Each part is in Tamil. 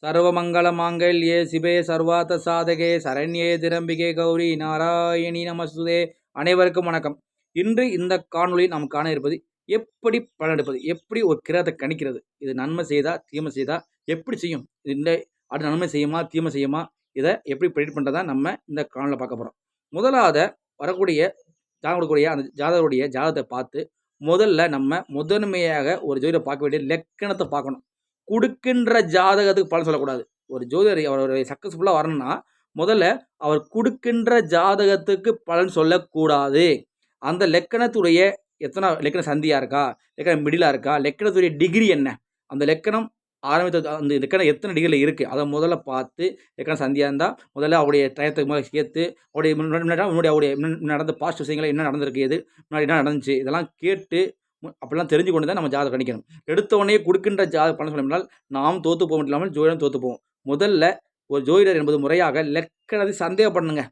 சர்வமங்கள மாங்கல்யே சிவே சர்வார்த்த சாதகே சரண்யே திரம்பிகே கௌரி நாராயணி நமஸ்துதே. அனைவருக்கும் வணக்கம். இன்று இந்த காணொளியில் நாம் காண இருப்பது எப்படி பலன் எடுப்பது, எப்படி ஒரு கிரகத்தை கணிக்கிறது, இது நன்மை செய்தா தீமை செய்தா எப்படி செய்யும், இல்லை அது நன்மை செய்யுமா தீமை செய்யுமா, இதை எப்படி ப்ரெடிக்ட் பண்ணுறதா நம்ம இந்த காணொலியில் பார்க்க போகிறோம். முதலாவது வரக்கூடிய ஜாதகக்கூடிய அந்த ஜாதகருடைய ஜாதகத்தை பார்த்து முதல்ல நம்ம முதன்மையாக ஒரு ஜோதிடரை பார்க்க வேண்டிய லக்கணத்தை பார்க்கணும். கொடுக்கின்ற ஜாதகத்துக்கு பலன் சொல்லக்கூடாது. ஒரு ஜோதிடர் அவருடைய சக்ஸஸ்ஃபுல்லாக வரணும்னா முதல்ல அவர் கொடுக்கின்ற ஜாதகத்துக்கு பலன் சொல்லக்கூடாது. அந்த லக்கணத்துடைய எத்தனை லக்கண சந்தியாக இருக்கா, லக்கணம் மிடிலாக இருக்கா, லக்கணத்துடைய டிகிரி என்ன, அந்த லக்கணம் ஆரம்பித்த அந்த லக்கணம் எத்தனை டிகிரியில் இருக்குது அதை முதல்ல பார்த்து, லக்கணம் சந்தியாக இருந்தால் முதல்ல அவருடைய டயத்துக்கு முதல்ல சேர்த்து அவருடைய நடந்த பாஸ்ட் விஷயங்களை என்ன நடந்திருக்கு, எது முன்னாடி என்ன நடந்துச்சு, இதெல்லாம் கேட்டு அப்படிலாம் தெரிஞ்சு கொண்டு தான் நம்ம ஜாதகம் கணிக்கணும். எடுத்தவொடனே கொடுக்கின்ற ஜாதகம் பலன் சொன்னோம்னால் நாம் தோற்று போக இல்லாமல் ஜோதிடம் தோற்று போவோம். முதல்ல ஒரு ஜோதிடர் என்பது முறையாக லக்கணத்தை சந்தேகப்படணுங்க.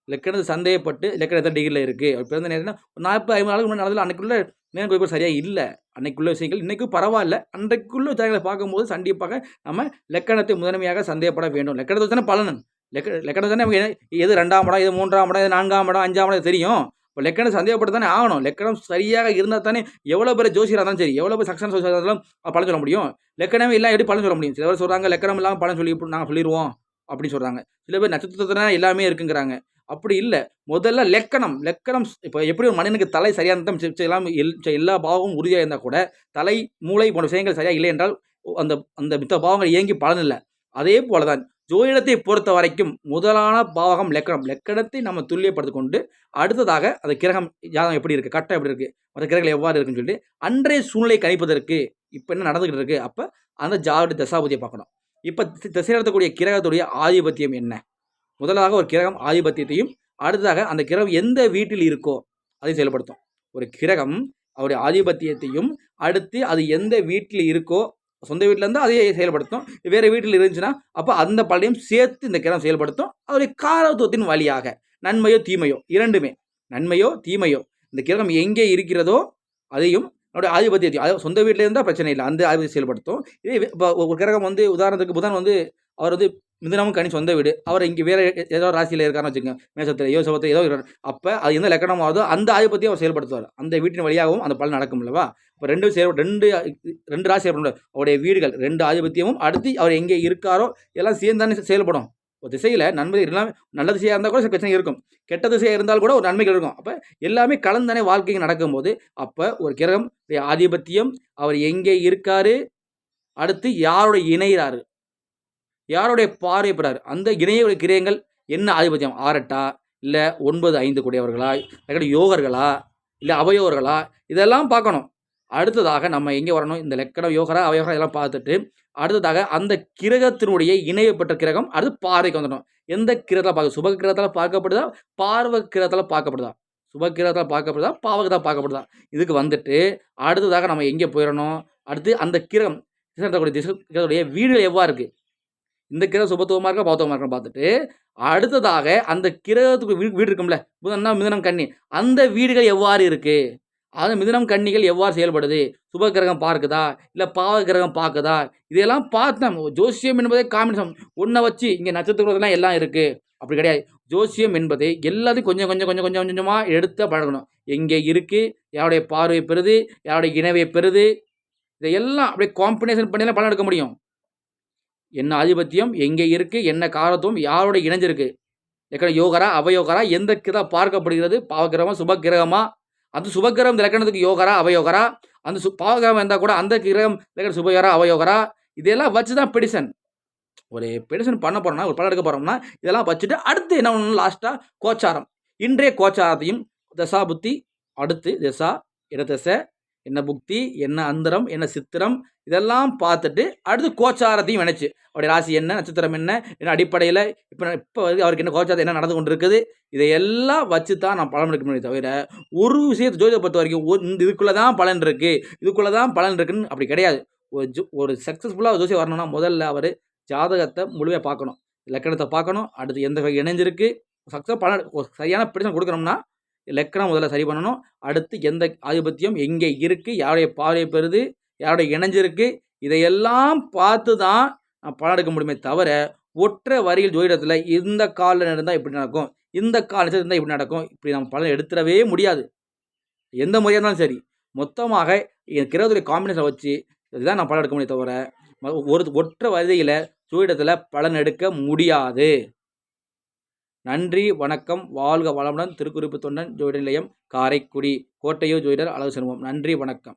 லக்கணத்தை சந்தேகப்பட்டு லக்கணம் எத்தனை டிகிரியில் இருக்குது, அப்படி பிறந்த நேரம்னா 40-50 நாளுக்கு முன்னாடி நடந்ததில் அன்றைக்குள்ள நேரம் குறிப்பிட சரியாக இல்லை. அன்றைக்குள்ள விஷயங்கள் இன்றைக்கும் பரவாயில்ல. அன்றைக்குள்ள ஜாதகங்களை பார்க்கும்போது கண்டிப்பாக நம்ம லக்கணத்தை முதன்மையாக சந்தேகப்பட வேண்டும். லக்கணத்தை தானே பலன், லக்கணத்தை தானே நமக்கு எது 2ஆம் இடம், இது 3ஆம் இடம், இது 4ஆம் இடம், 5ஆம் இடம் தெரியும். இப்போ லக்கணம் சந்தேகப்பட்டு தானே ஆகணும். லக்கணம் சரியாக இருந்தால் தானே எவ்வளோ பேர் ஜோசியராக இருந்தாலும் சரி, எவ்வளோ பேர் சக்ஸஸ் இருந்தாலும் பலன் சொல்ல முடியும். லக்கணமே இல்லை எப்படி பலன் சொல்ல முடியும்? சில பேர் சொல்கிறாங்க லக்கணம் இல்லாமல் பலன் சொல்லி நாங்கள் சொல்லிடுவோம் அப்படின்னு சொல்கிறாங்க. சில பேர் நட்சத்திரத்தினா எல்லாமே இருக்குங்கிறாங்க. அப்படி இல்லை. முதல்ல லக்கணம் இப்போ எப்படி ஒரு மனிதனுக்கு தலை சரியாக இருந்தால் எல்லா பாவமும் உறுதியாக இருந்தால் கூட தலை மூளை போன்ற விஷயங்கள் சரியாக இல்லை என்றால் அந்த அந்த மித்த பாவங்கள் இயங்கி பலன் இல்லை. அதே போல தான் ஜோதிடத்தை பொறுத்த வரைக்கும் முதலான பாவகம் லக்கணத்தை நம்ம துல்லியப்படுத்திக் கொண்டு அடுத்ததாக அந்த கிரகம் ஜாதகம் எப்படி இருக்குது, கட்டம் எப்படி இருக்குது, மற்ற கிரகங்கள் எவ்வாறு இருக்குன்னு சொல்லிட்டு அன்றைய சூழ்நிலை கணிப்பதற்கு இப்போ என்ன நடந்துகிட்டு இருக்குது, அப்போ அந்த ஜாதக தசாபதியை பார்க்கணும். இப்போ திசை நடத்தக்கூடிய கிரகத்துடைய ஆதிபத்தியம் என்ன, முதலாக ஒரு கிரகம் ஆதிபத்தியத்தையும் அடுத்ததாக அந்த கிரகம் எந்த வீட்டில் இருக்கோ அதையும் செயல்படுத்தும். ஒரு கிரகம் அவருடைய ஆதிபத்தியத்தையும் அடுத்து அது எந்த வீட்டில் இருக்கோ, சொந்த வீட்டில் இருந்தால் அதையே செயல்படுத்தும், வேறு வீட்டில் இருந்துச்சுன்னா அப்போ அந்த பலனையும் சேர்த்து இந்த கிரகம் செயல்படுத்தும். அவருடைய காரத்துவத்தின் வழியாக நன்மையோ தீமையோ இரண்டுமே, நன்மையோ தீமையோ இந்த கிரகம் எங்கே இருக்கிறதோ அதையும் அவருடைய ஆதிபத்தியத்தையும், அதாவது சொந்த வீட்டில் இருந்தால் பிரச்சனை இல்லை, அந்த ஆதிபத்தியம் செயல்படுத்தும். இதே இப்போ ஒரு கிரகம் உதாரணத்துக்கு புதன் அவர் மிதுனமும் கனி சொந்த வீடு, அவர் இங்கே வேறு ஏதோ ராசியில் இருக்காருன்னு வச்சுக்கோங்க, மேசத்தில் சபத்தில் ஏதோ இருக்கிறார், அப்போ அது எந்த லக்கணம் ஆகுதோ அந்த ஆதிபத்தியம் அவர் செயல்படுத்துவார். அந்த வீட்டின் வழியாகவும் அந்த பலன் நடக்கும் இல்லவா? இப்போ ரெண்டு ராசி அவருடைய வீடுகள் 2 ஆதிபத்தியமும் அடுத்து அவர் எங்கே இருக்காரோ எல்லாம் சேர்ந்தானே செயல்படும். ஒரு திசையில் நன்மை எல்லாமே நல்ல திசையாக இருந்தால் கூட சில பிரச்சனை இருக்கும், கெட்ட திசையாக இருந்தால் கூட ஒரு நன்மைகள் இருக்கும். அப்போ எல்லாமே கலந்தானே வாழ்க்கைக்கு நடக்கும்போது அப்போ ஒரு கிரகம் ஆதிபத்தியம், அவர் எங்கே இருக்காரு, அடுத்து யாரோட இணைகிறாரு, யாருடைய பார்வை பெறாரு, அந்த இணைய கிரகங்கள் என்ன ஆதிபத்தியம், 6-8 இல்லை 9-5 கூடியவர்களா, இல்லை யோகர்களா, இல்லை அவயோகர்களா, இதெல்லாம் பார்க்கணும். அடுத்ததாக நம்ம எங்கே வரணும், இந்த லக்கணம் யோகரா அவயோகரா இதெல்லாம் பார்த்துட்டு அடுத்ததாக அந்த கிரகத்தினுடைய இணையப்பட்ட கிரகம் அடுத்து பார்வைக்கு வந்துடணும். எந்த கிரகத்தில் பார்க்க, சுப கிரகத்தில் பார்க்கப்படுதா, பார்வ கிரகத்தில் பார்க்கப்படுதா, சுப கிரகத்தில் பார்க்கப்படுதா, பாவகத்தில் பார்க்கப்படுதா, இதுக்கு வந்துட்டு அடுத்ததாக நம்ம எங்கே போயிடணும், அடுத்து அந்த கிரகம் திசையுடைய வீடுகள் எவ்வாறு இருக்குது, இந்த கிரகம் சுபத்துவமாக இருக்கா பாவத்துவமாக இருக்கா பார்த்துட்டு அடுத்ததாக அந்த கிரகத்துக்கு வீடு இருக்கும்ல, மிதுனம் கன்னி, அந்த வீடுகள் எவ்வாறு இருக்குது, அந்த மிதுனம் கன்னிகள் எவ்வாறு செயல்படுது, சுப கிரகம் பார்க்குதா இல்லை பாவ கிரகம் பார்க்குதா, இதெல்லாம் பார்த்தோம். ஜோசியம் என்பதே காம்பினேஷன் ஒன்றை வச்சு இங்கே நட்சத்திரம்லாம் எல்லாம் இருக்குது அப்படி கிடையாது. ஜோசியம் என்பது எல்லாத்தையும் கொஞ்சம் கொஞ்சம் கொஞ்சம் கொஞ்சம் கொஞ்சமாக எடுத்து பழகணும். எங்கே இருக்குது, யாருடைய பார்வை பெறுது, யாருடைய இணைவை பெறுது, இதையெல்லாம் அப்படியே காம்பினேஷன் பண்ணிலாம் பலன் எடுக்க முடியும். என்ன ஆதிபத்தியம் எங்கே இருக்குது, என்ன காரத்துவம் யாரோட இணைஞ்சிருக்கு, யோகரா அவயோகரா, எந்த கிரகம் பார்க்கப்படுகிறது, பாவகிரகமா சுபகிரகமா, அந்த சுபகிரகம் இந்த லக்கணத்துக்கு யோகரா அவயோகரா, அந்த பாவகிரகம் இருந்தால் கூட அந்த கிரகம் லக்கணம் சுபயோகரா அவயோகரா, இதெல்லாம் வச்சு தான் பெடிஷன் ஒரு பெடிஷன் பண்ண போகிறோம்னா, ஒரு படம் எடுக்க போகிறோம்னா இதெல்லாம் வச்சுட்டு அடுத்து என்ன பண்ணணும், லாஸ்ட்டாக கோச்சாரம், இன்றைய கோச்சாரத்தையும் தசா புத்தி, அடுத்து தசா இடதசை என்ன புக்தி, என்ன அந்தரம், என்ன சித்திரம், இதெல்லாம் பார்த்துட்டு அடுத்து கோச்சாரத்தையும் நினைச்சு அவருடைய ராசி என்ன, நட்சத்திரம் என்ன அடிப்படையில் இப்போ அவருக்கு என்ன கோச்சாரத்தை என்ன நடந்து கொண்டு இருக்குது, இதையெல்லாம் வச்சு தான் நான் பலன் எடுக்க முடியும். தவிர ஒரு விஷயத்தை ஜோதிடத்தை பொறுத்த வரைக்கும் இதுக்குள்ளே தான் பலன் இருக்குது, இதுக்குள்ளே தான் பலன் இருக்குன்னு அப்படி கிடையாது. ஒரு சக்ஸஸ்ஃபுல்லாக ஜோசியம் வரணும்னா முதல்ல அவர் ஜாதகத்தை முழுமையாக பார்க்கணும், லக்கணத்தை பார்க்கணும், அடுத்து எந்த வகை இணைஞ்சிருக்கு, சக்ஸஸ் பலன் சரியான பிரச்சனை கொடுக்கணும்னா லக்கணம் முதல்ல சரி பண்ணணும், அடுத்து எந்த ஆதிபத்தியம் எங்கே இருக்குது, யாருடைய பார்வை பெறுது, யாருடைய இணைஞ்சிருக்கு, இதையெல்லாம் பார்த்து தான் பலன் எடுக்க முடியுமே தவிர, ஒற்றை வரியில் ஜோதிடத்தில இந்த கால்ல இருந்தா இப்படி நடக்கும். இந்த கால் இருந்தா இப்படி நடக்கும். இப்படி நம்ம பலன் எடுத்துறவே முடியாது. எந்த முறையா இருந்தாலும் சரி. மொத்தமாக கிரகத்துடைய காம்பினேஷன வச்சு இதுதான் நான் பலன் எடுக்க முடியுமே தவிர, ஒற்றை வரியில ஜோதிடத்தில பலன் எடுக்க முடியாது. நன்றி, வணக்கம். வாழ்க வளமுடன். திருக்குறிப்பு தொண்டன் ஜோதிட நிலையம், காரைக்குடி. கோட்டையூர் ஜோதிடர் அழகு செல்வம். நன்றி, வணக்கம்.